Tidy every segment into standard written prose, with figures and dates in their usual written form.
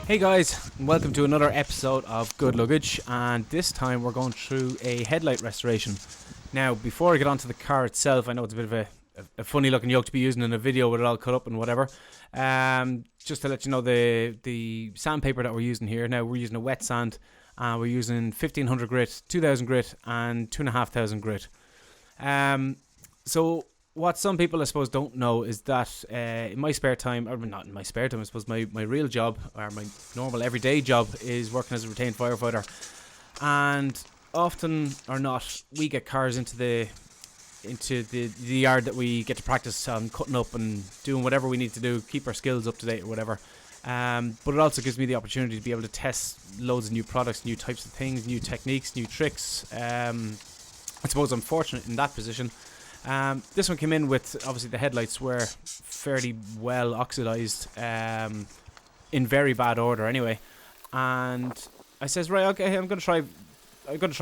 Hey guys, and welcome to another episode of Good Luggage, and this time we're going through a headlight restoration. Now, before I get onto the car itself, I know it's a bit of a funny looking yoke to be using in a video with it all cut up and whatever. Just to let you know the sandpaper that we're using here. Now we're using a wet sand, we're using 1500 grit, 2000 grit and 2500 grit. So what some people I suppose don't know is that in my spare time, or not in my spare time, I suppose my real job, or my normal everyday job, is working as a retained firefighter. And often or not, we get cars into the yard that we get to practice on cutting up and doing whatever we need to do, keep our skills up to date or whatever. But it also gives me the opportunity to be able to test loads of new products, new types of things, new techniques, new tricks. I suppose I'm fortunate in that position. This one came in with, obviously the headlights were fairly well oxidized, in very bad order anyway, and I says, right, okay, I'm gonna try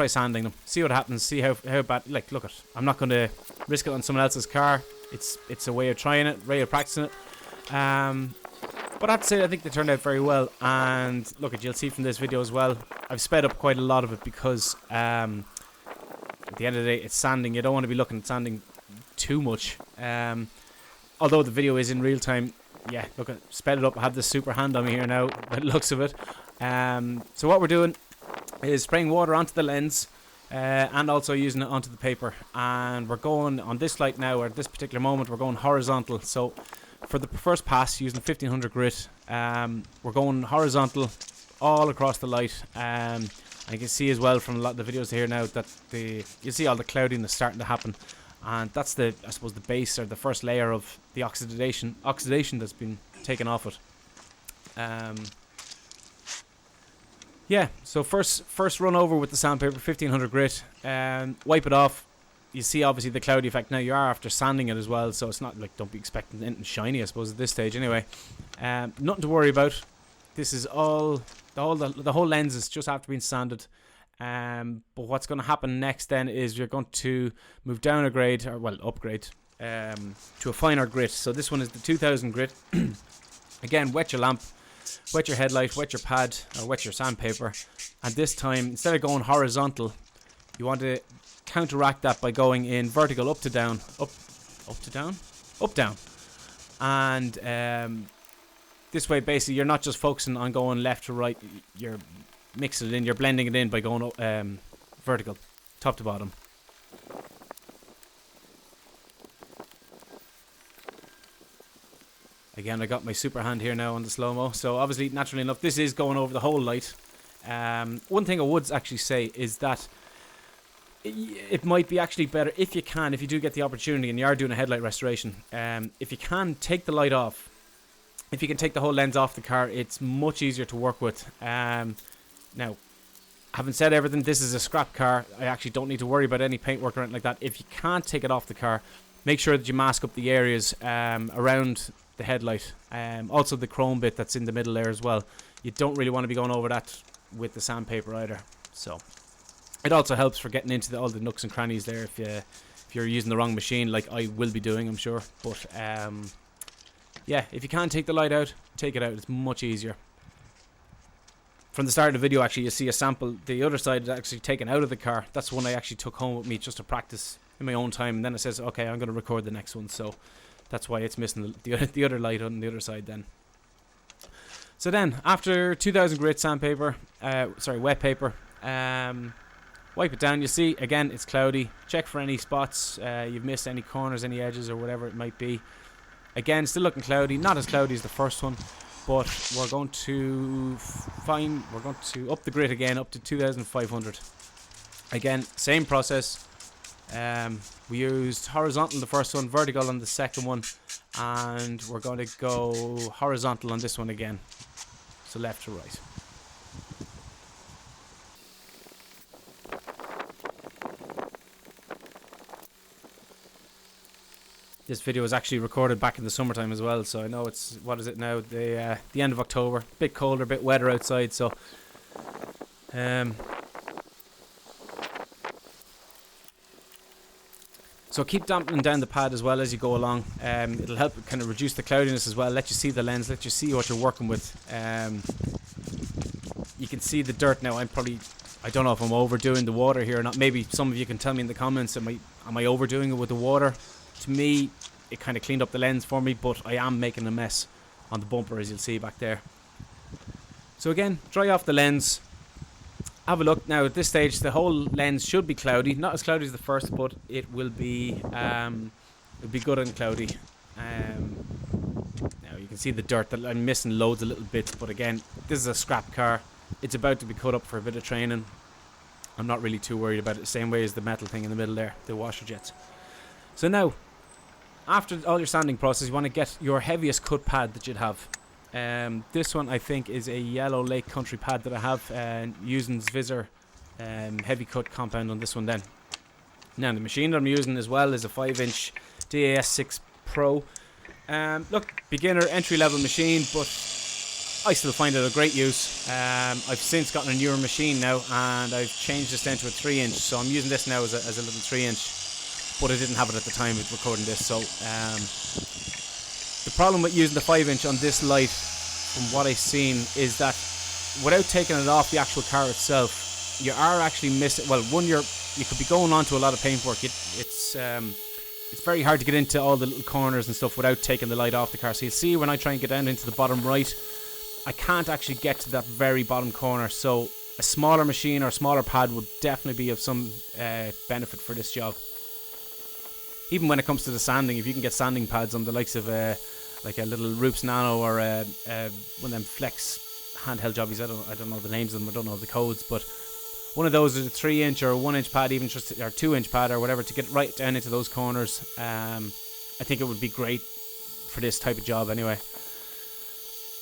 sanding them, see what happens, see how bad. Like, look, I'm not gonna risk it on someone else's car. It's a way of trying it, way of practicing it. But I have to say, I think they turned out very well. And look, you'll see from this video as well, I've sped up quite a lot of it because at the end of the day, it's sanding. You don't want to be looking at sanding too much. Although the video is in real time, yeah, look, I sped it up. I have this super hand on me here now, by the looks of it. So what we're doing is spraying water onto the lens and also using it onto the paper. And we're going on this light now, or at this particular moment, we're going horizontal. So for the first pass, using 1500 grit, we're going horizontal all across the light. And you can see as well from a lot of the videos here now that you see all the cloudiness starting to happen, and that's I suppose the base, or the first layer of the oxidation that's been taken off it. Yeah, so first run over with the sandpaper, 1500 grit, wipe it off. You see obviously the cloudy effect. Now you are after sanding it as well, so it's not like, don't be expecting anything shiny, I suppose, at this stage anyway. Nothing to worry about. This is all the whole lens is just after being sanded. But what's going to happen next then is you're going to move down a grade, or well, upgrade to a finer grit. So this one is the 2000 grit. Again, wet your lamp, wet your headlight, wet your pad, or wet your sandpaper. And this time, instead of going horizontal, you want to counteract that by going in vertical, up to down, up to down, up down. And this way, basically, you're not just focusing on going left to right. You're mixing it in. You're blending it in by going vertical, top to bottom. Again, I got my super hand here now on the slow-mo. So obviously, naturally enough, this is going over the whole light. One thing I would actually say is that it might be actually better if you do get the opportunity and you are doing a headlight restoration. If you can take the light off. If you can take the whole lens off the car, it's much easier to work with. Now, having said everything, this is a scrap car. I actually don't need to worry about any paintwork or anything like that. If you can't take it off the car, make sure that you mask up the areas around the headlight. Also the chrome bit that's in the middle there as well. You don't really want to be going over that with the sandpaper either. So it also helps for getting into all the nooks and crannies there if you're using the wrong machine, like I will be doing, I'm sure. But yeah, if you can't take the light out, take it out. It's much easier. From the start of the video, actually, you see a sample. The other side is actually taken out of the car. That's one I actually took home with me just to practice in my own time. And then it says, okay, I'm going to record the next one. So that's why it's missing the other light on the other side then. So then, after 2000 grit sandpaper, wet paper, wipe it down. You see, again, it's cloudy. Check for any spots. You've missed any corners, any edges, or whatever it might be. Again, still looking cloudy, not as cloudy as the first one, but we're going to up the grit again, up to 2500. Again, same process. We used horizontal the first one, vertical on the second one, and we're going to go horizontal on this one again. So left to right. This video was actually recorded back in the summertime as well, so I know it's, what is it now, the end of October. Bit colder, bit wetter outside, so So keep dampening down the pad as well as you go along. It'll help kind of reduce the cloudiness as well, let you see the lens, let you see what you're working with. you can see the dirt now. I don't know if I'm overdoing the water here or not. Maybe some of you can tell me in the comments, am I overdoing it with the water? To me, it kind of cleaned up the lens for me, but I am making a mess on the bumper, as you'll see back there. So again, dry off the lens. Have a look. Now at this stage, the whole lens should be cloudy. Not as cloudy as the first, but it will be good and cloudy. Now you can see the dirt that I'm missing loads of little bits, but again, this is a scrap car. It's about to be cut up for a bit of training. I'm not really too worried about it, the same way as the metal thing in the middle there, the washer jets. So now, after all your sanding process, you want to get your heaviest cut pad that you'd have. This one I think is a yellow Lake Country pad that I have, using Zvizzer heavy cut compound on this one then. Now the machine that I'm using as well is a 5-inch DAS6 Pro. Look, beginner entry level machine, but I still find it a great use. I've since gotten a newer machine now, and I've changed this down to a 3-inch, so I'm using this now as a little 3-inch, but I didn't have it at the time of recording this. So the problem with using the 5-inch on this light, from what I've seen, is that without taking it off the actual car itself, you are actually missing. Well, one, you could be going on to a lot of paintwork. It's very hard to get into all the little corners and stuff without taking the light off the car. So you see, when I try and get down into the bottom right, I can't actually get to that very bottom corner. So a smaller machine or a smaller pad would definitely be of some benefit for this job. Even when it comes to the sanding, if you can get sanding pads on the likes of like a little Roops Nano or one of them Flex handheld jobbies, I don't know the names of them, I don't know the codes, but one of those is a 3-inch or a 1-inch pad, even just or 2-inch pad or whatever, to get right down into those corners. I think it would be great for this type of job anyway.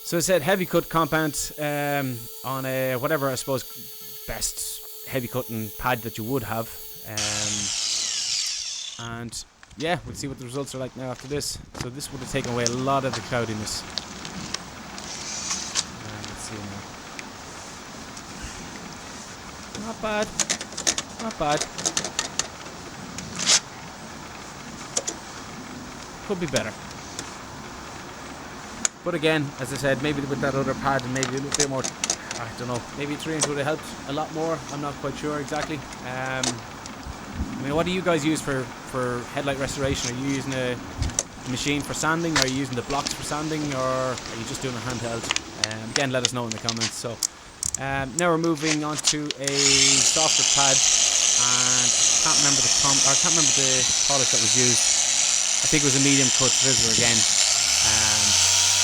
So I said heavy cut compound on a whatever, I suppose, best heavy cutting pad that you would have, and yeah, we'll see what the results are like now after this. So this would have taken away a lot of the cloudiness. Let's see now. Not bad. Not bad. Could be better. But again, as I said, maybe with that other pad and maybe a little bit more, I don't know, maybe 3-inch would have helped a lot more. I'm not quite sure exactly. I mean, what do you guys use for headlight restoration? Are you using a machine for sanding? Are you using the blocks for sanding? Or are you just doing a handheld? Again, let us know in the comments. So now we're moving on to a softer pad, and I can't remember the polish that was used. I think it was a medium cut Zvizzer again.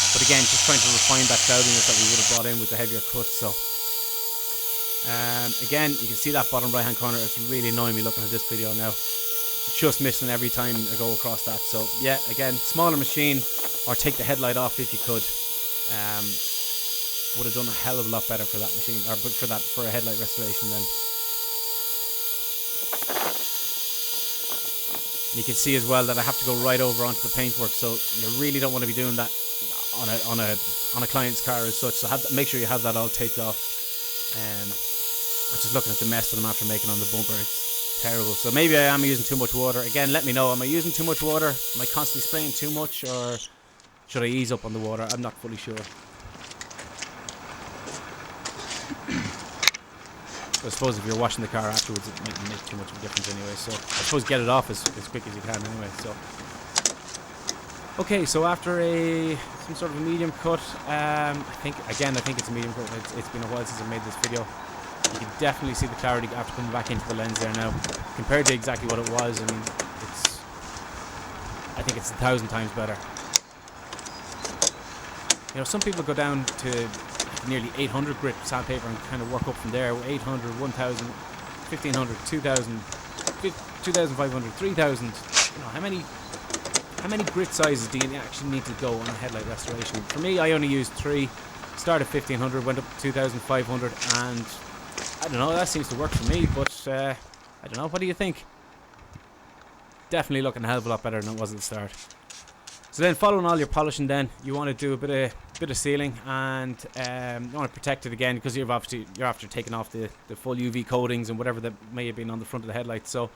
But again, just trying to refine that cloudiness that we would have brought in with the heavier cut. So again, you can see that bottom right hand corner. It's really annoying me looking at this video now. Just missing every time I go across that. So yeah, again, smaller machine, or take the headlight off if you could. Would have done a hell of a lot better for that machine, or for a headlight restoration then. And you can see as well that I have to go right over onto the paintwork, so you really don't want to be doing that on a client's car as such. So make sure you have that all taped off. I'm just looking at the mess that I'm after making on the bumper. It's terrible. So maybe I am using too much water. Again, let me know. Am I using too much water? Am I constantly spraying too much, or should I ease up on the water? I'm not fully sure. I suppose if you're washing the car afterwards, it mightn't make too much of a difference anyway. So I suppose get it off as quick as you can anyway. So okay, so after some sort of a medium cut, I think it's a medium cut. It's been a while since I made this video. You can definitely see the clarity after coming back into the lens there now, compared to exactly what it was. I mean, I think it's 1,000 times better. You know, some people go down to nearly 800 grit sandpaper and kind of work up from there. 800, 1,000, 1,500, 2,000, 2,500, 3,000. You know, how many grit sizes do you actually need to go on a headlight restoration? For me, I only used 3. Started 1,500, went up to 2,500, and I don't know, that seems to work for me. But I don't know. What do you think? Definitely looking a hell of a lot better than it was at the start. So then, following all your polishing, then you want to do a bit of sealing, and you want to protect it again, because you're after taking off the full UV coatings and whatever that may have been on the front of the headlight. So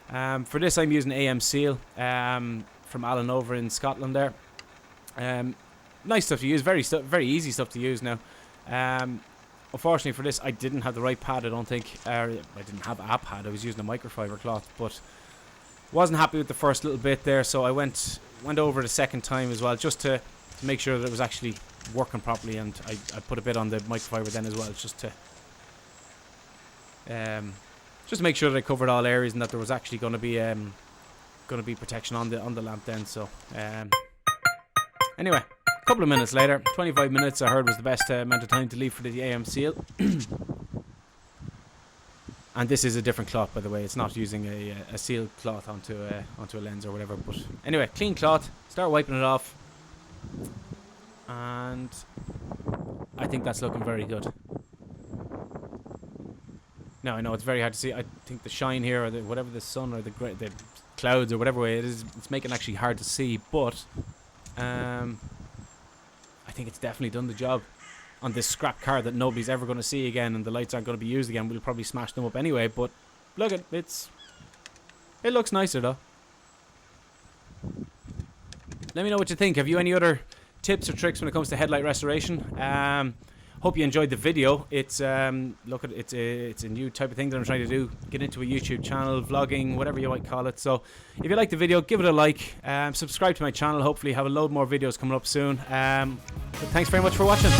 for this, I'm using AM Seal from Alan over in Scotland there. Nice stuff to use, very easy stuff to use now. unfortunately for this, I didn't have the right pad. I don't think. I didn't have a pad. I was using a microfiber cloth, but wasn't happy with the first little bit there. So I went over the second time as well, just to make sure that it was actually working properly. And I put a bit on the microfiber then as well, just to make sure that I covered all areas and that there was actually going to be protection on the lamp then. So anyway, a couple of minutes later, 25 minutes I heard was the best amount of time to leave for the AM seal. And this is a different cloth, by the way. It's not using a seal cloth onto a lens or whatever. But anyway, clean cloth. Start wiping it off, and I think that's looking very good. Now I know it's very hard to see. I think the shine here, or whatever the sun or the clouds or whatever way it is, it's making it actually hard to see. But I think it's definitely done the job. On this scrap car that nobody's ever going to see again, and the lights aren't going to be used again, we'll probably smash them up anyway. But look, it looks nicer though. Let me know what you think. Have you any other tips or tricks when it comes to headlight restoration? Hope you enjoyed the video. It's it's a new type of thing that I'm trying to do. Get into a YouTube channel, vlogging, whatever you might call it. So if you like the video, give it a like. Subscribe to my channel. Hopefully have a load more videos coming up soon. But thanks very much for watching.